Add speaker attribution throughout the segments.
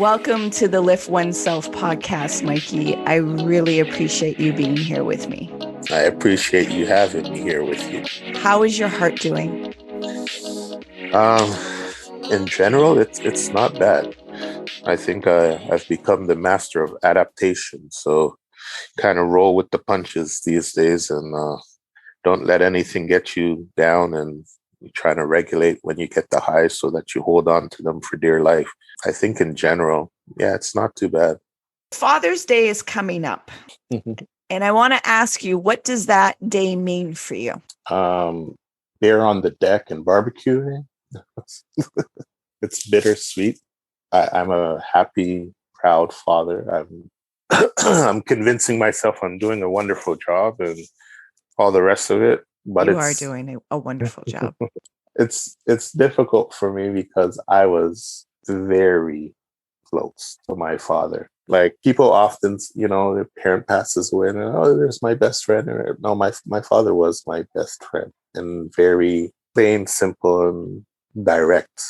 Speaker 1: Welcome to the Lift Oneself podcast, Mikey. I really appreciate you being here with me.
Speaker 2: I appreciate you having me here with you.
Speaker 1: How is your heart doing?
Speaker 2: In general, it's not bad. I think I've become the master of adaptation. So kind of roll with the punches these days and don't let anything get you down, and trying to regulate when you get the highs so that you hold on to them for dear life. I think in general, yeah, it's not too bad.
Speaker 1: Father's Day is coming up. And I want to ask you, what does that day mean for you?
Speaker 2: Beer on the deck and barbecuing. It's bittersweet. I'm a happy, proud father. I'm convincing myself I'm doing a wonderful job and all the rest of it. But
Speaker 1: you are doing a wonderful job.
Speaker 2: It's difficult for me because I was very close to my father. Like, people often, their parent passes away and, oh, there's my best friend. Or, no, my father was my best friend, and very plain, simple, and direct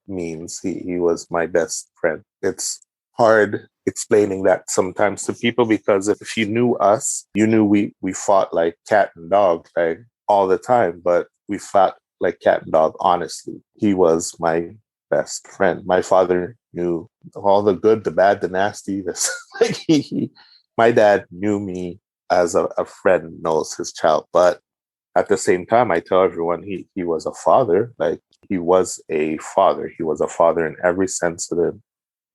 Speaker 2: means he was my best friend. It's hard explaining that sometimes to people, because if you knew us, you knew we fought like cat and dog, like all the time, but we fought like cat and dog, honestly. He was my best friend. My father knew all the good, the bad, the nasty. Like my dad knew me as a friend knows his child. But at the same time, I tell everyone he was a father. Like, he was a father. He was a father in every sense of it.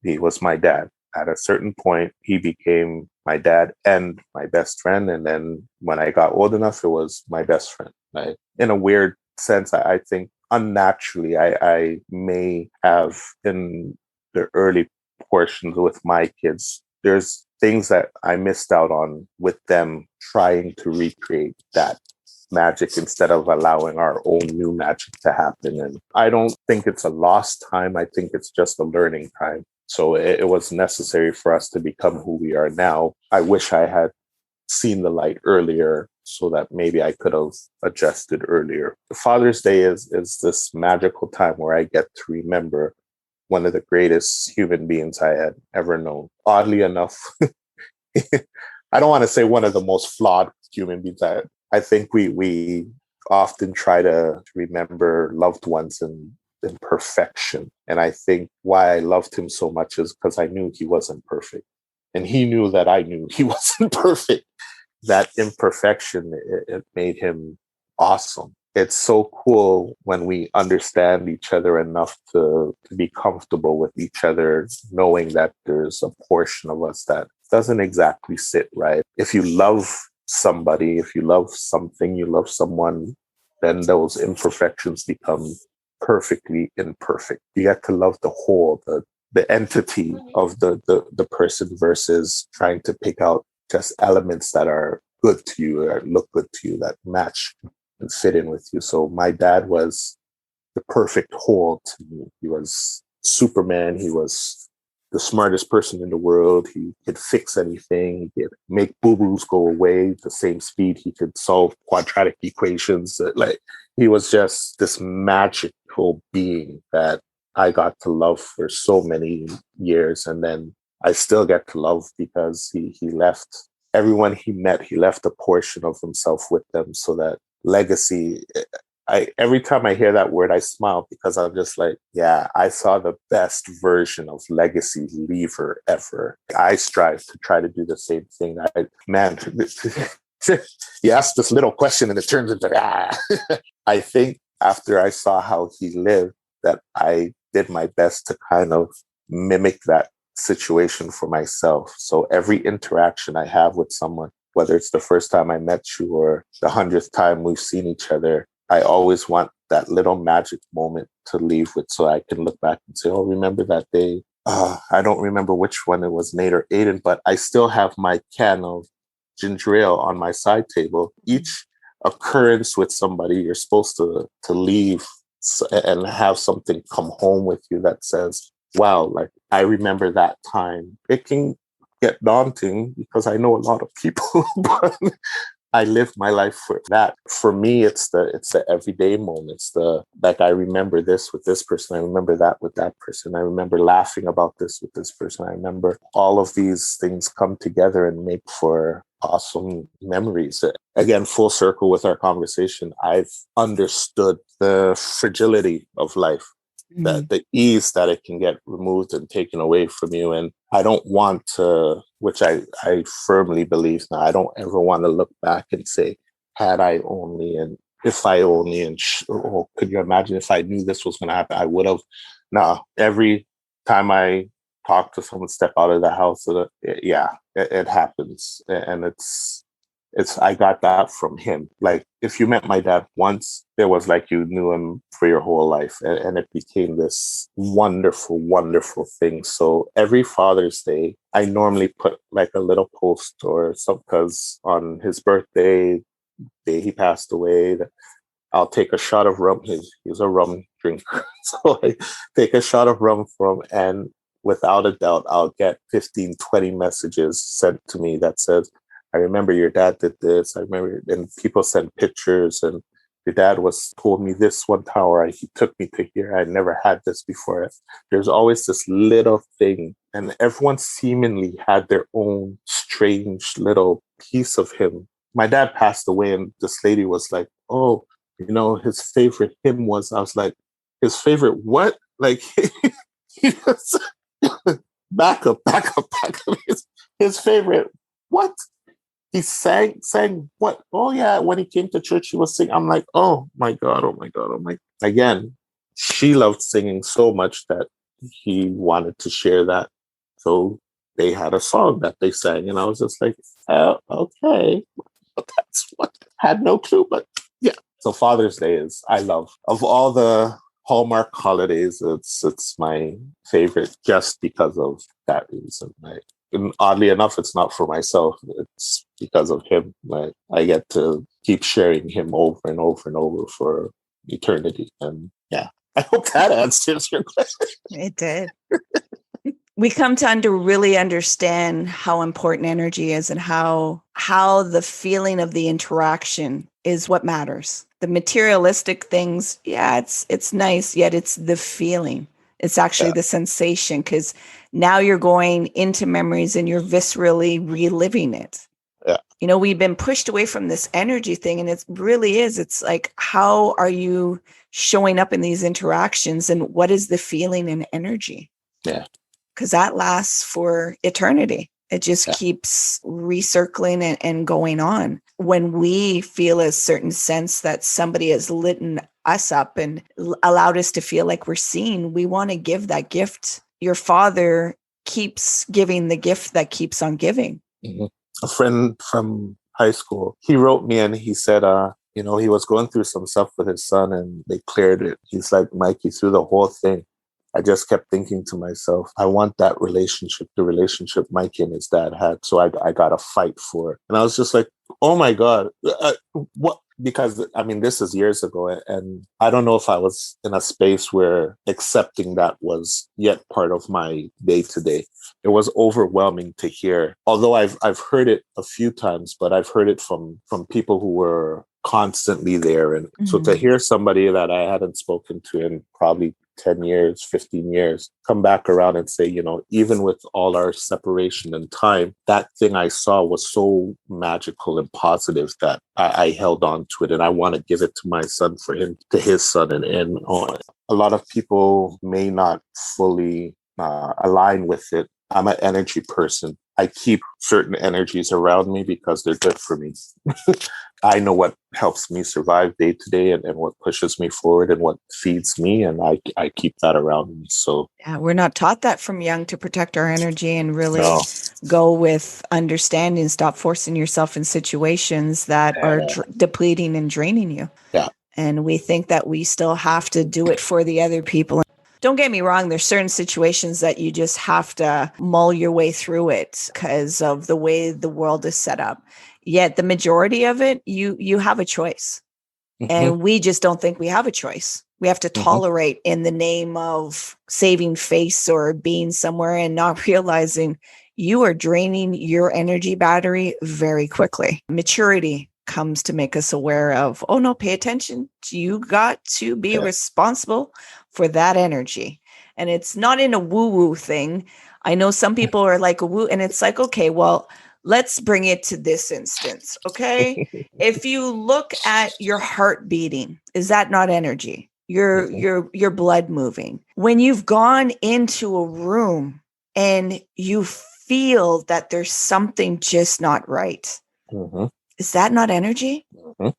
Speaker 2: He was my dad. At a certain point, he became my dad and my best friend. And then when I got old enough, it was my best friend. Like, in a weird sense, I think unnaturally, I may have, in the early portions with my kids, there's things that I missed out on with them, trying to recreate that magic instead of allowing our own new magic to happen. And I don't think it's a lost time. I think it's just a learning time. So it was necessary for us to become who we are now. I wish I had seen the light earlier so that maybe I could have adjusted earlier. Father's Day is this magical time where I get to remember one of the greatest human beings I had ever known. Oddly enough, I don't want to say one of the most flawed human beings I think we often try to remember loved ones in perfection. And I think why I loved him so much is because I knew he wasn't perfect. And he knew that I knew he wasn't perfect. That imperfection, it made him awesome. It's so cool when we understand each other enough to be comfortable with each other, knowing that there's a portion of us that doesn't exactly sit right. If you love somebody, if you love something, you love someone, then those imperfections become perfectly imperfect. You get to love the whole, the entity of the person, versus trying to pick out just elements that are good to you or look good to you, that match and fit in with you. So my dad was the perfect whole to me. He was Superman. He was the smartest person in the world. He could fix anything. He could make boo-boos go away the same speed he could solve quadratic equations. Like, he was just this magical being that I got to love for so many years. And then I still get to love because he left everyone he met, he left a portion of himself with them. So that legacy, every time I hear that word, I smile, because I'm just like, yeah, I saw the best version of legacy leaver ever. I strive to try to do the same thing. You ask this little question and it turns into, I think after I saw how he lived, that I did my best to kind of mimic that situation for myself. So every interaction I have with someone, whether it's the first time I met you or the 100th time we've seen each other, I always want that little magic moment to leave with, so I can look back and say, oh, remember that day? I don't remember which one it was, Nate or Aiden, but I still have my can of ginger ale on my side table. Each occurrence with somebody, you're supposed to leave and have something come home with you that says, wow, like, I remember that time. It can get daunting because I know a lot of people, I lived my life for that. For me, it's the everyday moments. The like I remember this with this person. I remember that with that person. I remember laughing about this with this person. I remember all of these things come together and make for awesome memories. Again, full circle with our conversation, I've understood the fragility of life, that the ease that it can get removed and taken away from you. And I don't want to, which I firmly believe now, I don't ever want to look back and say, had I only, and if I only, and oh, could you imagine if I knew this was going to happen, I would have. No, every time I talk to someone, step out of the house, it happens. And I got that from him. Like, if you met my dad once, it was like you knew him for your whole life. And it became this wonderful, wonderful thing. So every Father's Day, I normally put like a little post or something, because on his birthday, day he passed away, I'll take a shot of rum. He's a rum drinker. So I take a shot of rum from him, and without a doubt, I'll get 15, 20 messages sent to me that says, I remember your dad did this. I remember, and people send pictures, and your dad told me this one tower. He took me to here. I never had this before. There's always this little thing, and everyone seemingly had their own strange little piece of him. My dad passed away, and this lady was like, oh, his favorite hymn was, I was like, his favorite what? Like, he was, back up. His favorite what? He sang what? Oh yeah, when he came to church, he was singing. I'm like, oh my God. Again, she loved singing so much that he wanted to share that. So they had a song that they sang, and I was just like, oh, okay. That's what, had no clue, but yeah. So Father's Day is, I love, of all the Hallmark holidays, it's my favorite just because of that reason. And oddly enough, it's not for myself. It's because of him. Like, I get to keep sharing him over and over and over for eternity. And yeah, I hope that answers your question.
Speaker 1: It did. We come to really understand how important energy is, and how the feeling of the interaction is what matters. The materialistic things, yeah, it's nice, yet it's the feeling. It's actually the sensation, because now you're going into memories and you're viscerally reliving it.
Speaker 2: Yeah.
Speaker 1: We've been pushed away from this energy thing, and it really is. It's like, how are you showing up in these interactions, and what is the feeling and energy?
Speaker 2: Yeah.
Speaker 1: Because that lasts for eternity. It just keeps recircling and going on. When we feel a certain sense that somebody has lit us up and allowed us to feel like we're seen, we want to give that gift. Your father keeps giving the gift that keeps on giving.
Speaker 2: Mm-hmm. A friend from high school, he wrote me and he said, he was going through some stuff with his son and they cleared it. He's like, Mikey, through the whole thing, I just kept thinking to myself, I want that relationship, the relationship Mikey and his dad had. So I got to fight for it. And I was just like, oh my God, what? Because this is years ago, and I don't know if I was in a space where accepting that was yet part of my day to day. It was overwhelming to hear, although I've heard it a few times, but I've heard it from people who were constantly there. And so to hear somebody that I hadn't spoken to in probably 10 years, 15 years, come back around and say, even with all our separation and time, that thing I saw was so magical and positive that I held on to it. And I want to give it to my son for him, to his son. And a lot of people may not fully align with it. I'm an energy person. I keep certain energies around me because they're good for me. I know what helps me survive day to day and what pushes me forward and what feeds me. And I keep that around me. So
Speaker 1: yeah, we're not taught that from young, to protect our energy and really go with understanding, stop forcing yourself in situations that are depleting and draining you.
Speaker 2: Yeah.
Speaker 1: And we think that we still have to do it for the other people. Don't get me wrong, there's certain situations that you just have to mull your way through it because of the way the world is set up. Yet the majority of it, you have a choice. Mm-hmm. And we just don't think we have a choice. We have to tolerate in the name of saving face or being somewhere, and not realizing you are draining your energy battery very quickly. Maturity comes to make us aware of, oh no, pay attention. You got to be responsible for that energy. And it's not in a woo-woo thing. I know some people are like a woo, and it's like, okay, well, let's bring it to this instance. Okay. If you look at your heart beating, is that not energy? Your blood moving. When you've gone into a room and you feel that there's something just not right, is that not energy?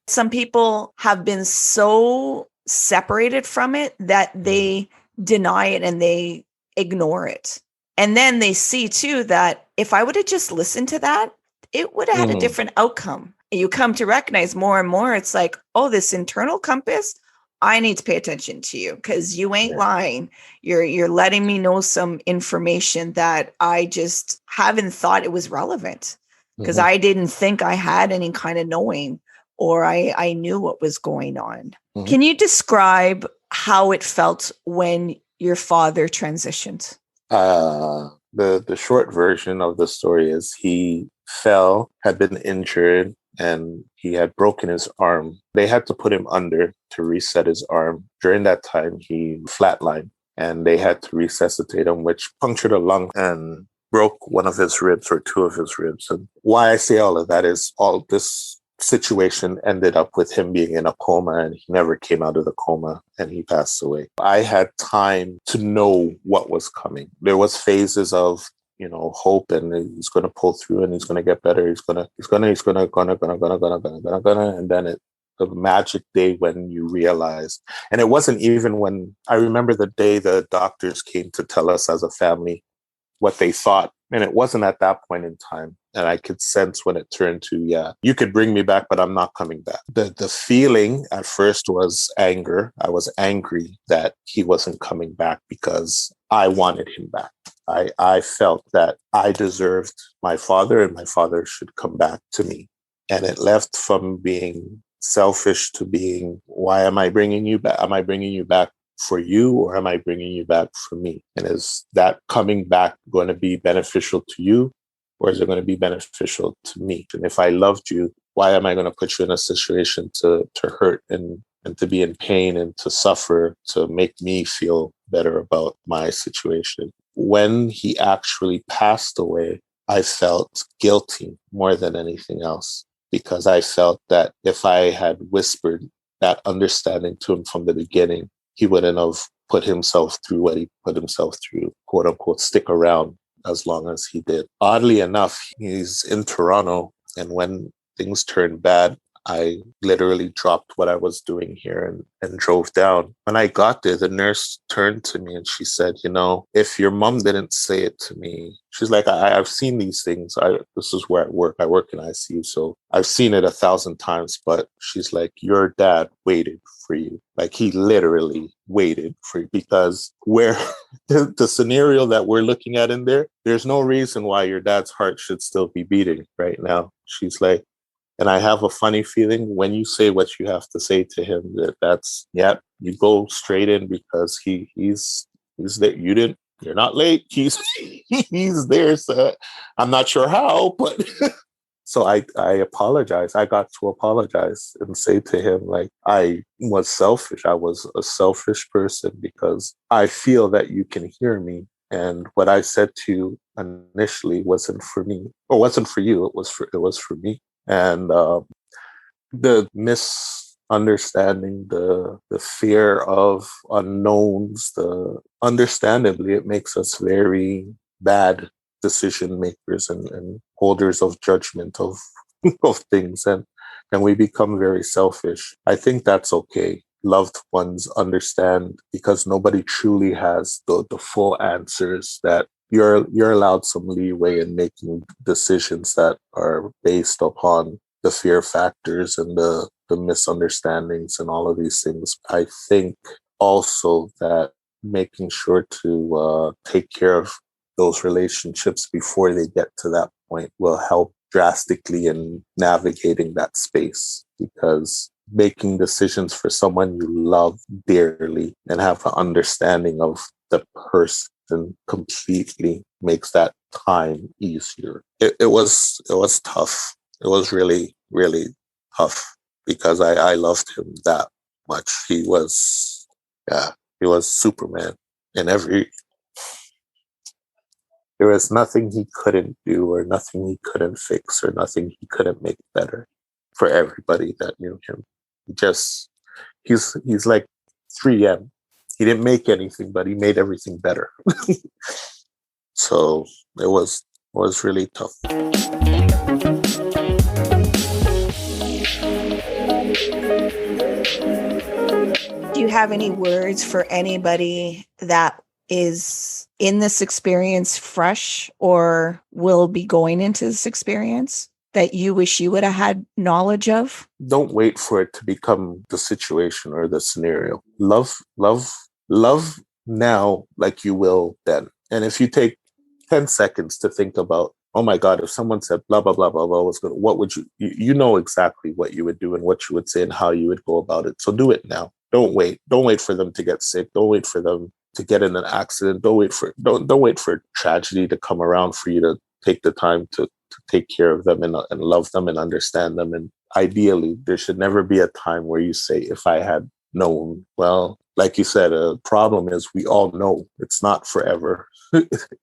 Speaker 1: Some people have been so separated from it that they deny it and they ignore it. And then they see too that if I would have just listened to that, it would have had a different outcome. And you come to recognize more and more, it's like, oh, this internal compass, I need to pay attention to you because you ain't lying. You're letting me know some information that I just haven't thought it was relevant because I didn't think I had any kind of knowing or I knew what was going on. Can you describe how it felt when your father transitioned?
Speaker 2: The short version of the story is he fell, had been injured, and he had broken his arm. They had to put him under to reset his arm. During that time, he flatlined, and they had to resuscitate him, which punctured a lung and broke one of his ribs or two of his ribs. And why I say all of that is all this situation ended up with him being in a coma, and he never came out of the coma, and he passed away. I had time to know what was coming. There was phases of, hope, and he's going to pull through and he's going to get better. He's going to, and then the magic day when you realize, and it wasn't even when, I remember the day the doctors came to tell us as a family what they thought. And it wasn't at that point in time. And I could sense when it turned to, you could bring me back, but I'm not coming back. The feeling at first was anger. I was angry that he wasn't coming back because I wanted him back. I felt that I deserved my father and my father should come back to me. And it left from being selfish to being, why am I bringing you back? Am I bringing you back for you, or am I bringing you back for me? And is that coming back going to be beneficial to you, or is it going to be beneficial to me? And if I loved you, why am I going to put you in a situation to hurt and to be in pain and to suffer to make me feel better about my situation? When he actually passed away, I felt guilty more than anything else, because I felt that if I had whispered that understanding to him from the beginning, he wouldn't have put himself through what he put himself through, quote unquote, stick around as long as he did. Oddly enough, he's in Toronto, and when things turned bad, I literally dropped what I was doing here and drove down. When I got there, the nurse turned to me and she said, if your mom didn't say it to me, she's like, I've seen these things. This is where I work. I work in ICU, so I've seen it 1,000 times. But she's like, your dad waited for you. Like, he literally waited for you, because where the scenario that we're looking at in there, there's no reason why your dad's heart should still be beating right now. She's like, and I have a funny feeling when you say what you have to say to him, you go straight in, because he's there. You're not late. He's there. So I'm not sure how, but so I apologize. I got to apologize and say to him, like, I was selfish. I was a selfish person, because I feel that you can hear me. And what I said to you initially wasn't for me, or wasn't for you. It was for me. And the misunderstanding, the fear of unknowns, understandably, it makes us very bad decision makers and holders of judgment of things, and we become very selfish. I think that's okay. Loved ones understand, because nobody truly has the full answers. That you're allowed some leeway in making decisions that are based upon the fear factors and the misunderstandings and all of these things. I think also that making sure to take care of those relationships before they get to that point will help drastically in navigating that space, because making decisions for someone you love dearly and have an understanding of the person completely makes that time easier. It was tough. It was really, really tough because I loved him that much. He was, yeah, he was Superman in every. There was nothing he couldn't do, or nothing he couldn't fix, or nothing he couldn't make better for everybody that knew him. Just he's like 3M. He didn't make anything, but he made everything better. So it was really tough.
Speaker 1: Do you have any words for anybody that is in this experience fresh or will be going into this experience that you wish you would have had knowledge of?
Speaker 2: Don't wait for it to become the situation or the scenario. Love now like you will then. And if you take 10 seconds to think about, oh my God, if someone said blah, blah, blah, blah, blah, what would you know exactly what you would do and what you would say and how you would go about it. So do it now. Don't wait. Don't wait for them to get sick. Don't wait for them to get in an accident. Don't wait for tragedy to come around for you to take the time to take care of them and love them and understand them. And ideally, there should never be a time where you say, if I had known. Well, like you said, a problem is we all know it's not forever.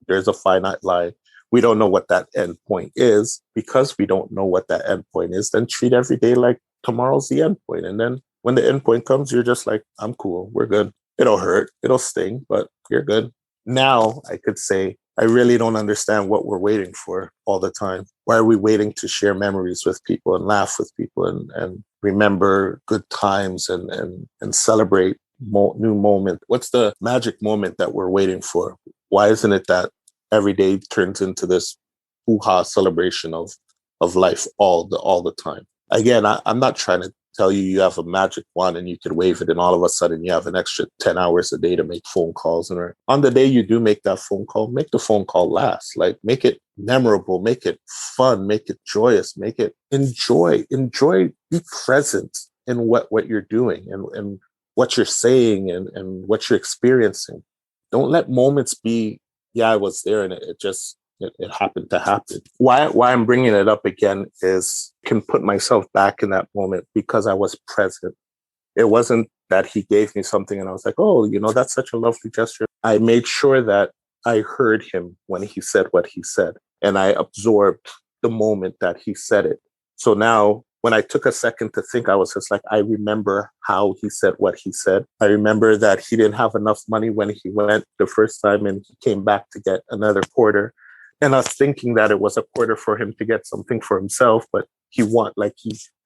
Speaker 2: There's a finite line. We don't know what that end point is. Because we don't know what that end point is, then treat every day like tomorrow's the end point. And then when the end point comes, you're just like, I'm cool. We're good. It'll hurt. It'll sting, but you're good. Now I could say, I really don't understand what we're waiting for all the time. Why are we waiting to share memories with people and laugh with people and remember good times and celebrate new moment? What's the magic moment that we're waiting for? Why isn't it that every day turns into this hoo-ha celebration of life all the time? Again, I'm not trying to tell you have a magic wand and you could wave it and all of a sudden you have an extra 10 hours a day to make phone calls. And on the day you do make that phone call, make the phone call last. Like, make it memorable, make it fun, make it joyous, make it enjoy, be present in what you're doing and what you're saying and what you're experiencing. Don't let moments be, yeah, I was there and it happened to happen. Why I'm bringing it up again is I can put myself back in that moment because I was present. It wasn't that he gave me something and I was like, oh, that's such a lovely gesture. I made sure that I heard him when he said what he said and I absorbed the moment that he said it. So now when I took a second to think, I was just like, I remember how he said what he said. I remember that he didn't have enough money when he went the first time and he came back to get another quarter. And us thinking that it was a quarter for him to get something for himself, but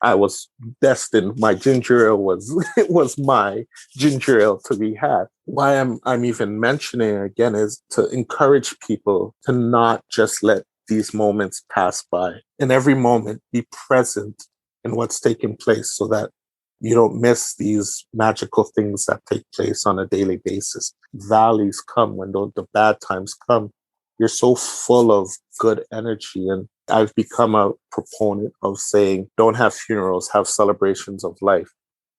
Speaker 2: I was destined. My ginger ale was my ginger ale to be had. Why I'm even mentioning it again is to encourage people to not just let these moments pass by. In every moment, be present in what's taking place so that you don't miss these magical things that take place on a daily basis. Valleys come when the bad times come. You're so full of good energy. And I've become a proponent of saying, don't have funerals, have celebrations of life.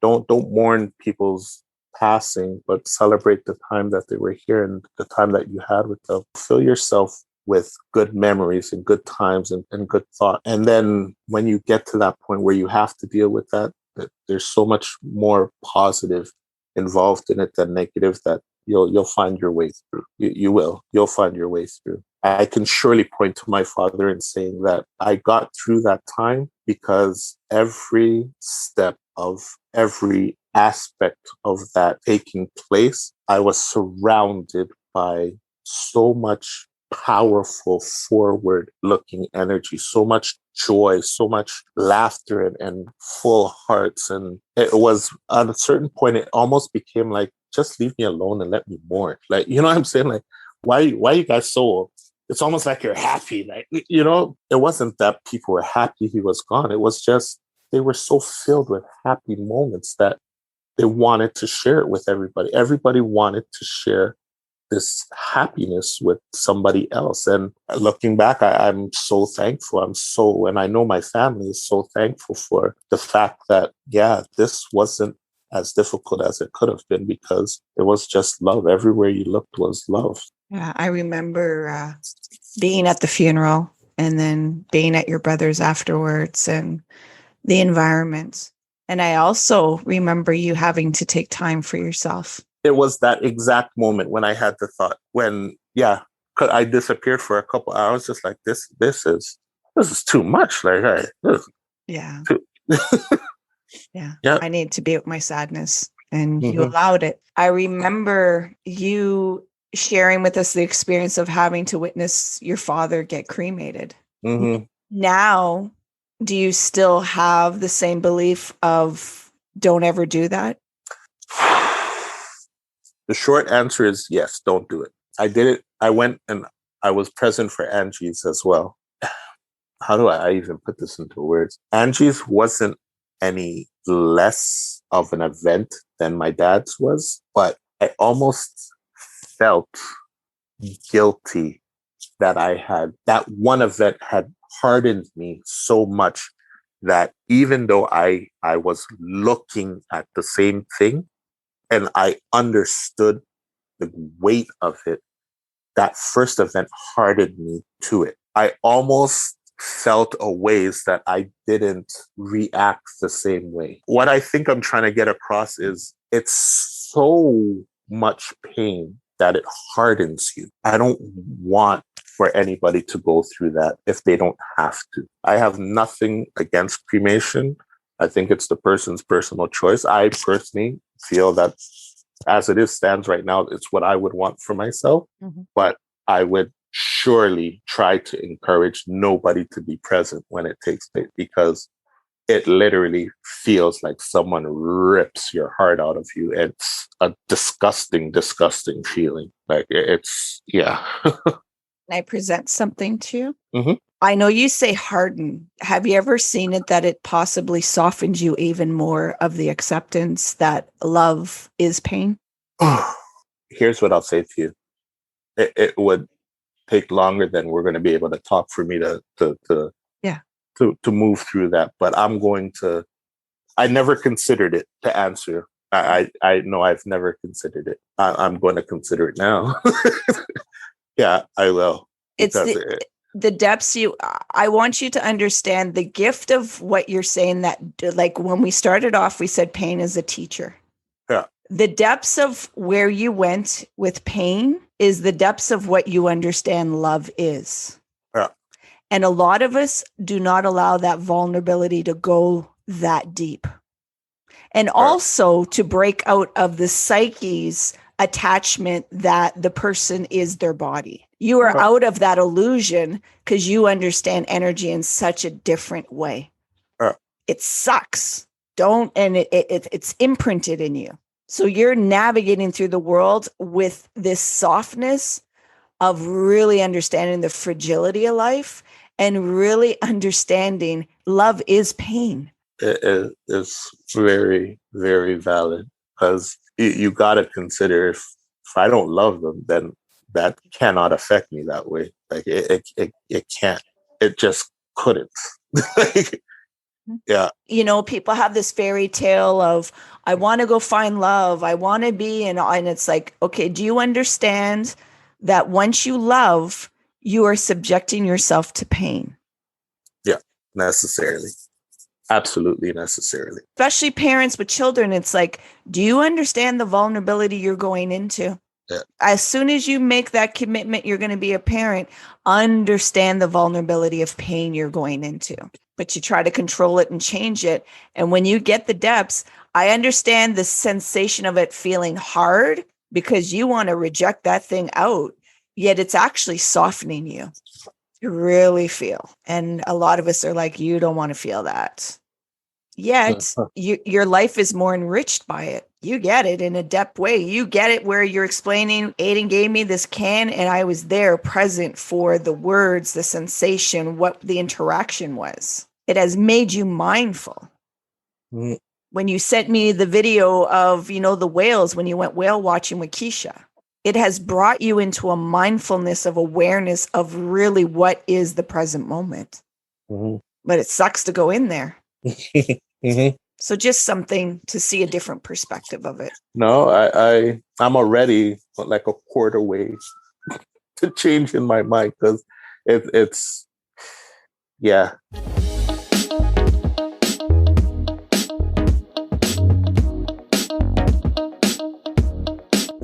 Speaker 2: Don't mourn people's passing, but celebrate the time that they were here and the time that you had with them. Fill yourself with good memories and good times and good thought. And then when you get to that point where you have to deal with that there's so much more positive involved in it than negative that you'll find your way through. You'll find your way through. I can surely point to my father in saying that I got through that time because every step of every aspect of that taking place, I was surrounded by so much powerful forward looking energy, so much joy, so much laughter and full hearts. And it was at a certain point, it almost became like, just leave me alone and let me mourn. Like, you know what I'm saying? Like, why you guys so, it's almost like you're happy. Like, it wasn't that people were happy he was gone. It was just, they were so filled with happy moments that they wanted to share it with everybody. Everybody wanted to share this happiness with somebody else. And looking back, I'm so thankful. And I know my family is so thankful for the fact that, yeah, this wasn't as difficult as it could have been because it was just love. Everywhere you looked was love.
Speaker 1: Yeah, I remember being at the funeral and then being at your brother's afterwards and the environment. And I also remember you having to take time for yourself.
Speaker 2: It was that exact moment when I had the thought, when, yeah, 'cause I disappeared for a couple hours, just like this is too much. Like, hey,
Speaker 1: Yeah.
Speaker 2: too.
Speaker 1: Yeah.
Speaker 2: Yeah.
Speaker 1: I need to be with my sadness. And you
Speaker 2: Mm-hmm.
Speaker 1: allowed it. I remember you sharing with us the experience of having to witness your father get cremated.
Speaker 2: Mm-hmm.
Speaker 1: Now, do you still have the same belief of don't ever do that?
Speaker 2: The short answer is yes, don't do it. I did it. I went and I was present for Angie's as well. How do I even put this into words? Angie's wasn't any less of an event than my dad's was, but I almost felt guilty that that one event had hardened me so much that even though I was looking at the same thing and I understood the weight of it, that first event hardened me to it. I almost felt a ways that I didn't react the same way. What I think I'm trying to get across is it's so much pain that it hardens you. I don't want for anybody to go through that if they don't have to. I have nothing against cremation. I think it's the person's personal choice. I personally feel that as it stands right now, it's what I would want for myself. Mm-hmm. But I would surely try to encourage nobody to be present when it takes place, because it literally feels like someone rips your heart out of you. It's a disgusting, disgusting feeling. Like yeah.
Speaker 1: Can I present something to you?
Speaker 2: Mm-hmm.
Speaker 1: I know you say harden. Have you ever seen it that it possibly softens you even more of the acceptance that love is pain?
Speaker 2: Here's what I'll say to you. It would take longer than we're going to be able to talk for me to move through that. But I never considered it to answer. I know I've never considered it. I'm going to consider it now. Yeah, I will.
Speaker 1: It's the depths I want you to understand the gift of what you're saying, that like when we started off, we said pain is a teacher.
Speaker 2: Yeah.
Speaker 1: The depths of where you went with pain is the depths of what you understand love is.
Speaker 2: Yeah.
Speaker 1: And a lot of us do not allow that vulnerability to go that deep. And also to break out of the psyche's attachment that the person is their body. You are out of that illusion because you understand energy in such a different way. It sucks. It's imprinted in you. So you're navigating through the world with this softness of really understanding the fragility of life and really understanding love is pain.
Speaker 2: It is very, very valid, because you got to consider if I don't love them, then that cannot affect me that way. Like it can't. It just couldn't. Yeah.
Speaker 1: You know, people have this fairy tale of, I want to go find love. I want to be, and it's like, okay, do you understand that once you love, you are subjecting yourself to pain?
Speaker 2: Yeah, necessarily. Absolutely necessarily.
Speaker 1: Especially parents with children. It's like, do you understand the vulnerability you're going into?
Speaker 2: Yeah.
Speaker 1: As soon as you make that commitment, you're going to be a parent, understand the vulnerability of pain you're going into. But you try to control it and change it. And when you get the depths, I understand the sensation of it feeling hard because you want to reject that thing out, yet it's actually softening you. You really feel. And a lot of us are like, you don't want to feel that. Yet your life is more enriched by it. You get it in a depth way. You get it where you're explaining, Aiden gave me this can and I was there present for the words, the sensation, what the interaction was. It has made you mindful. Mm. When you sent me the video of, the whales, when you went whale watching with Keisha, it has brought you into a mindfulness of awareness of really what is the present moment. Mm-hmm. But it sucks to go in there. Mm-hmm. So just something to see a different perspective of it.
Speaker 2: No, I'm already like a quarter way to change in my mind, because it's yeah.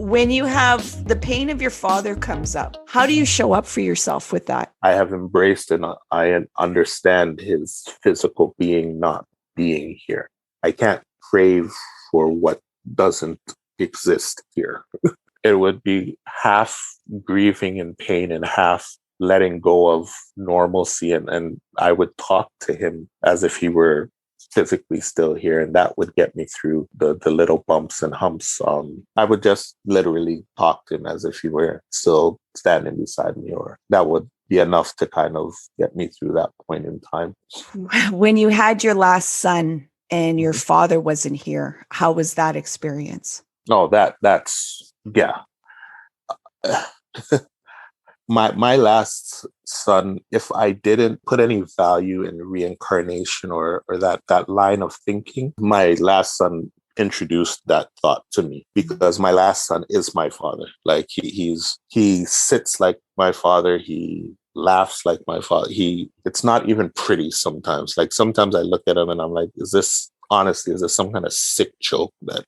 Speaker 1: When you have the pain of your father comes up, how do you show up for yourself with that?
Speaker 2: I have embraced and I understand his physical being not being here. I can't crave for what doesn't exist here. It would be half grieving and pain and half letting go of normalcy. And I would talk to him as if he were physically still here. And that would get me through the little bumps and humps. I would just literally talk to him as if he were still standing beside me, or that would be enough to kind of get me through that point in time.
Speaker 1: When you had your last son and your father wasn't here, how was that experience?
Speaker 2: No, that's yeah. My last son, if I didn't put any value in reincarnation or that line of thinking, my last son introduced that thought to me, because my last son is my father. Like he sits like my father. He laughs like my father. It's not even pretty sometimes. Like sometimes I look at him and I'm like, is this some kind of sick joke that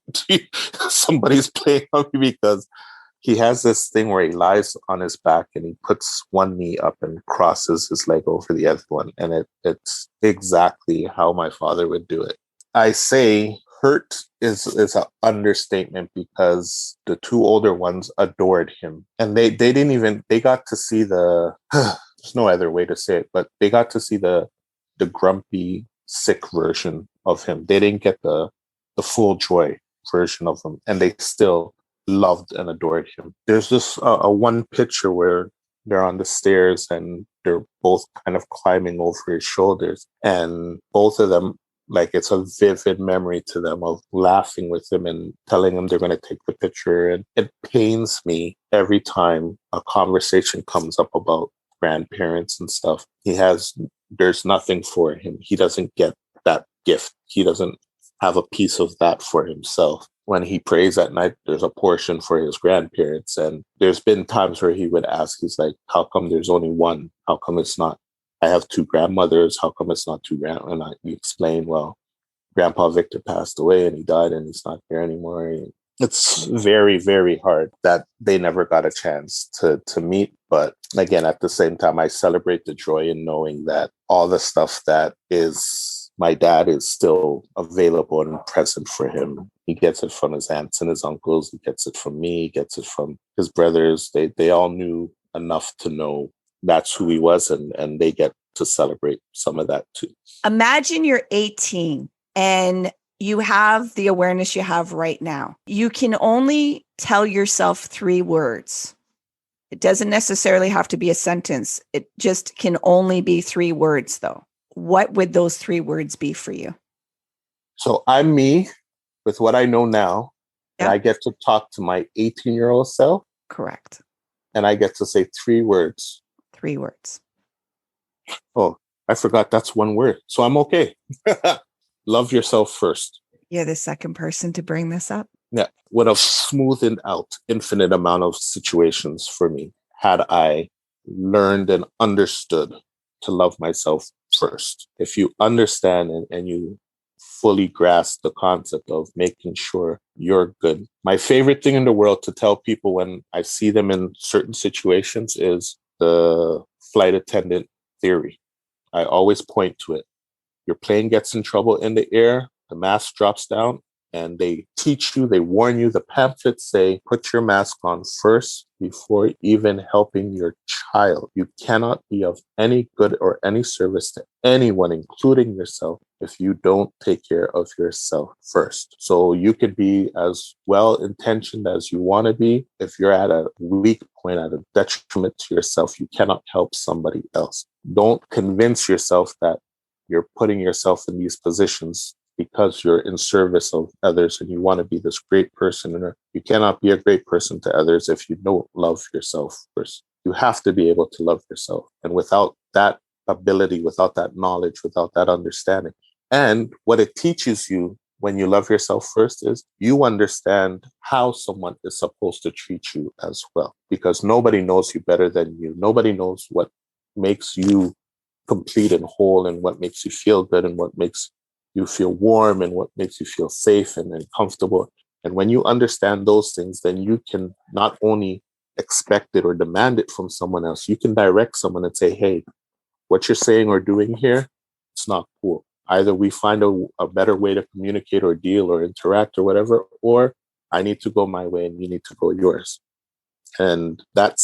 Speaker 2: somebody's playing on me? Because he has this thing where he lies on his back and he puts one knee up and crosses his leg over the other one. And it's exactly how my father would do it. I say hurt is an understatement, because the two older ones adored him. And they got to see there's no other way to say it, but they got to see the grumpy, sick version of him. They didn't get the full joy version of him. And they still loved and adored him. There's this one picture where they're on the stairs and they're both kind of climbing over his shoulders, and both of them, like, it's a vivid memory to them of laughing with him and telling him they're going to take the picture. And it pains me every time a conversation comes up about grandparents and stuff. There's nothing for him. He doesn't get that gift. He doesn't have a piece of that for himself. When he prays at night, there's a portion for his grandparents. And there's been times where he would ask, he's like, how come there's only one? How come it's not? I have two grandmothers. How come it's not two And you explain, well, Grandpa Victor passed away and he died and he's not here anymore. And it's very, very hard that they never got a chance to meet. But again, at the same time, I celebrate the joy in knowing that all the stuff that is my dad is still available and present for him. He gets it from his aunts and his uncles. He gets it from me. He gets it from his brothers. They all knew enough to know that's who he was, and they get to celebrate some of that too.
Speaker 1: Imagine you're 18 and you have the awareness you have right now. You can only tell yourself 3 words. It doesn't necessarily have to be a sentence. It just can only be 3 words, though. What would those 3 words be for you?
Speaker 2: So I'm me with what I know now. Yeah. And I get to talk to my 18-year-old self.
Speaker 1: Correct.
Speaker 2: And I get to say 3 words.
Speaker 1: 3 words.
Speaker 2: Oh, I forgot that's 1 word. So I'm okay. Love yourself first.
Speaker 1: You're the second person to bring this up.
Speaker 2: Yeah. Would have smoothed out infinite amount of situations for me had I learned and understood to love myself first. If you understand and you fully grasp the concept of making sure you're good. My favorite thing in the world to tell people when I see them in certain situations is the flight attendant theory. I always point to it. Your plane gets in trouble in the air, the mask drops down, and they teach you, they warn you, the pamphlets say, put your mask on first before even helping your child. You cannot be of any good or any service to anyone, including yourself, if you don't take care of yourself first. So you could be as well-intentioned as you want to be. If you're at a weak point, at a detriment to yourself, you cannot help somebody else. Don't convince yourself that you're putting yourself in these positions because you're in service of others and you want to be this great person. And you cannot be a great person to others if you don't love yourself first. You have to be able to love yourself. And without that ability, without that knowledge, without that understanding, and what it teaches you when you love yourself first is you understand how someone is supposed to treat you as well, because nobody knows you better than you. Nobody knows what makes you complete and whole and what makes you feel good and what makes you feel warm and what makes you feel safe and comfortable. And when you understand those things, then you can not only expect it or demand it from someone else, you can direct someone and say, hey, what you're saying or doing here, it's not cool. Either we find a better way to communicate or deal or interact or whatever, or I need to go my way and you need to go yours. And that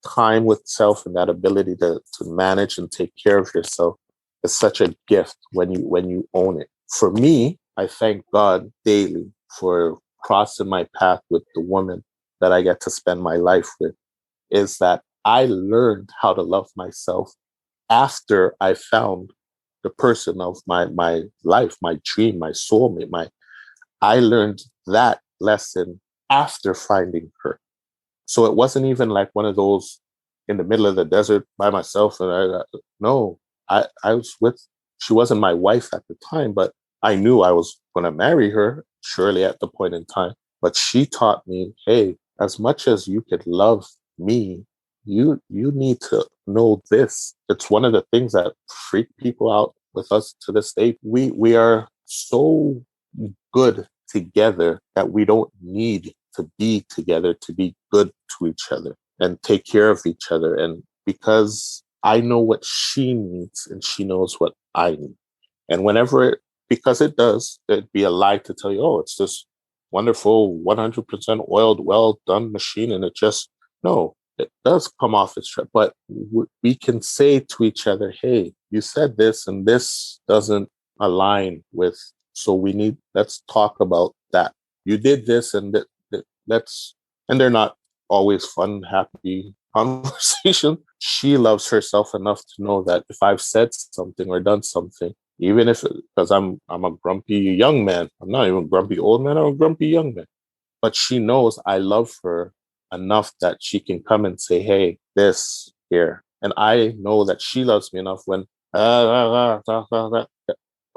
Speaker 2: time with self and that ability to manage and take care of yourself is such a gift when you own it. For me, I thank God daily for crossing my path with the woman that I get to spend my life with, is that I learned how to love myself after I found the person of my life, my dream, my soulmate. I learned that lesson after finding her. So it wasn't even like one of those in the middle of the desert by myself. And no, I was with, she wasn't my wife at the time, but I knew I was going to marry her surely at the point in time. But she taught me, hey, as much as you could love me, you need to know this. It's one of the things that freak people out with us to this day. We are so good together that we don't need to be together to be good to each other and take care of each other. And because I know what she needs and she knows what I need. And because it'd be a lie to tell you, oh, it's this wonderful 100% oiled, well done machine. And no, it does come off its track. But we can say to each other, hey, you said this and this doesn't align with, so let's talk about that. You did this and and they're not always fun, happy conversation. She loves herself enough to know that if I've said something or done something, even if, because I'm a grumpy young man, I'm not even a grumpy old man, I'm a grumpy young man. But she knows I love her enough that she can come and say, hey, this here. And I know that she loves me enough when,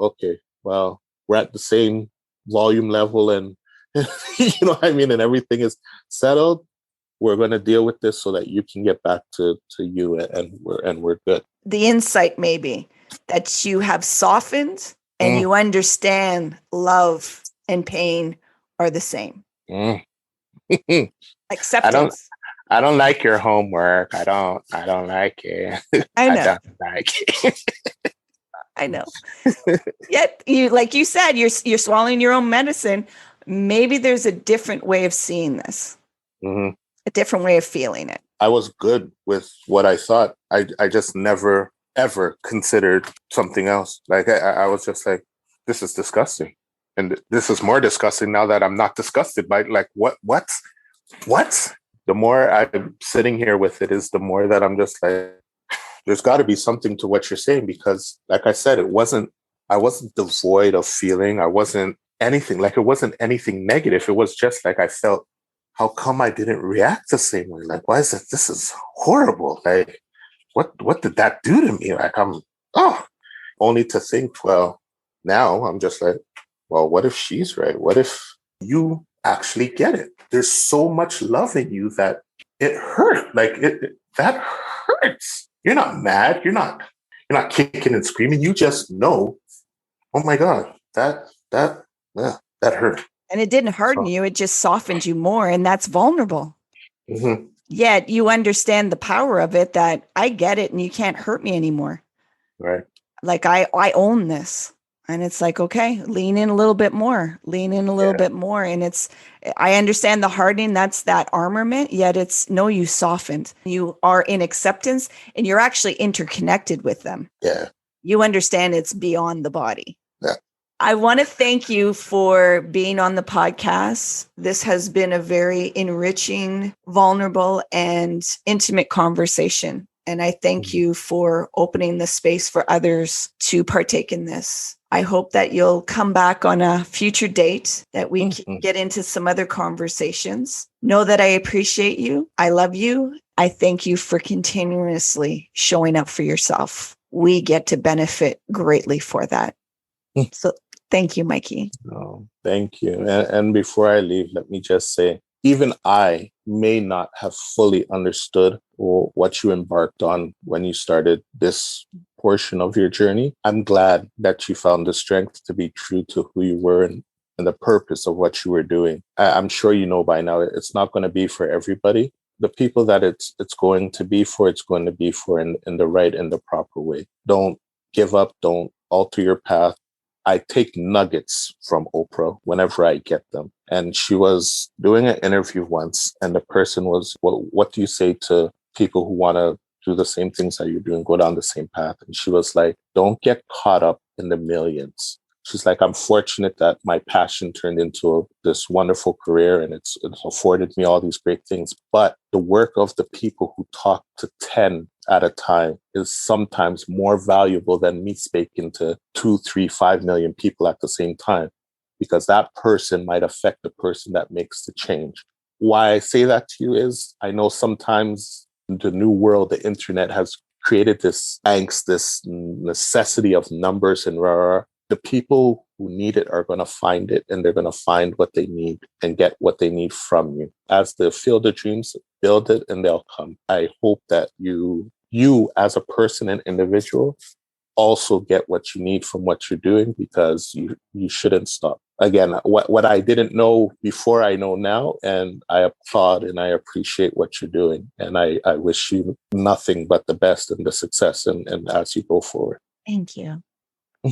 Speaker 2: okay, well, we're at the same volume level and, you know what I mean? And everything is settled. We're going to deal with this so that you can get back to you and we're good.
Speaker 1: The insight maybe that you have softened and you understand love and pain are the same. Acceptance.
Speaker 2: I don't like your homework. I don't like it.
Speaker 1: I know.
Speaker 2: I don't like it.
Speaker 1: I know. Yet like you said, you're swallowing your own medicine. Maybe there's a different way of seeing this, a different way of feeling it.
Speaker 2: I was good with what I thought. I just never, ever considered something else. Like I was just like, this is disgusting. And this is more disgusting now that I'm not disgusted by like, what? The more I'm sitting here with it is the more that I'm just like, there's got to be something to what you're saying, because like I said, I wasn't devoid of feeling. I wasn't anything, like it wasn't anything negative. It was just like I felt, how come I didn't react the same way? Like, why is it? This is horrible. Like, what did that do to me? Like, only to think, well, now I'm just like, well, what if she's right? What if you actually get it? There's so much love in you that it hurt. Like that hurts. You're not mad. You're not kicking and screaming. You just know, oh my God, that hurt.
Speaker 1: And it didn't harden you. It just softened you more. And that's vulnerable. Mm-hmm. Yet you understand the power of it, that I get it and you can't hurt me anymore.
Speaker 2: Right.
Speaker 1: Like I own this. And it's like, okay, lean in a little bit more, bit more. And I understand the hardening, that's that armament, yet you softened. You are in acceptance and you're actually interconnected with them.
Speaker 2: Yeah.
Speaker 1: You understand it's beyond the body.
Speaker 2: Yeah.
Speaker 1: I want to thank you for being on the podcast. This has been a very enriching, vulnerable, and intimate conversation. And I thank you for opening the space for others to partake in this. I hope that you'll come back on a future date, that we can get into some other conversations. Know that I appreciate you. I love you. I thank you for continuously showing up for yourself. We get to benefit greatly for that. So thank you, Mikey.
Speaker 2: Oh, thank you. And before I leave, let me just say, even I may not have fully understood what you embarked on when you started this portion of your journey. I'm glad that you found the strength to be true to who you were and and the purpose of what you were doing. I'm sure you know by now, it's not going to be for everybody. The people that it's going to be for, it's going to be for in the right and the proper way. Don't give up. Don't alter your path. I take nuggets from Oprah whenever I get them. And she was doing an interview once, and the person was, well, what do you say to people who want to do the same things that you're doing, go down the same path? And she was like, don't get caught up in the millions. She's like, I'm fortunate that my passion turned into this wonderful career, and it's afforded me all these great things. But the work of the people who talk to 10 at a time is sometimes more valuable than me speaking to 2, 3, 5 million people at the same time, because that person might affect the person that makes the change. Why I say that to you is I know sometimes in the new world, the internet has created this angst, this necessity of numbers and rah. The people who need it are going to find it, and they're going to find what they need and get what they need from you. As the field of dreams, build it and they'll come. I hope that you as a person and individual also get what you need from what you're doing, because you shouldn't stop. Again, what I didn't know before, I know now, and I applaud and I appreciate what you're doing. And I wish you nothing but the best and the success and as you go forward.
Speaker 1: Thank you.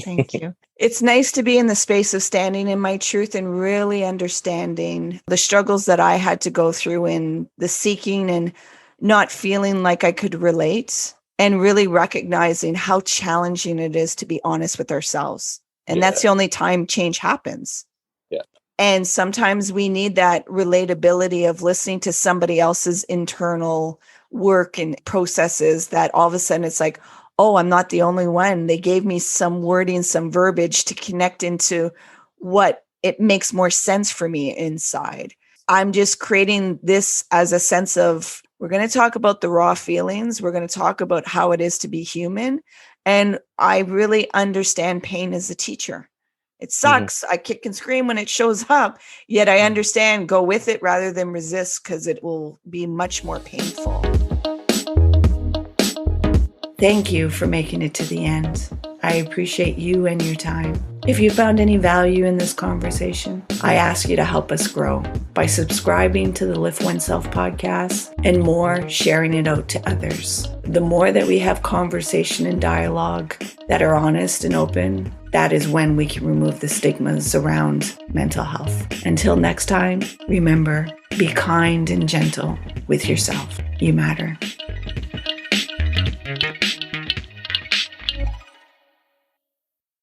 Speaker 1: Thank you. It's nice to be in the space of standing in my truth and really understanding the struggles that I had to go through in the seeking and not feeling like I could relate, and really recognizing how challenging it is to be honest with ourselves. And that's the only time change happens.
Speaker 2: Yeah.
Speaker 1: And sometimes we need that relatability of listening to somebody else's internal work and processes, that all of a sudden it's like, oh, I'm not the only one. They gave me some wording, some verbiage to connect into what it makes more sense for me inside. I'm just creating this as a sense of, we're going to talk about the raw feelings. We're going to talk about how it is to be human. And I really understand pain as a teacher. It sucks. I kick and scream when it shows up, yet I understand, go with it rather than resist, because it will be much more painful. Thank you for making it to the end. I appreciate you and your time. If you found any value in this conversation, I ask you to help us grow by subscribing to the Lift Oneself podcast, and more, sharing it out to others. The more that we have conversation and dialogue that are honest and open, that is when we can remove the stigmas around mental health. Until next time, remember, be kind and gentle with yourself. You matter.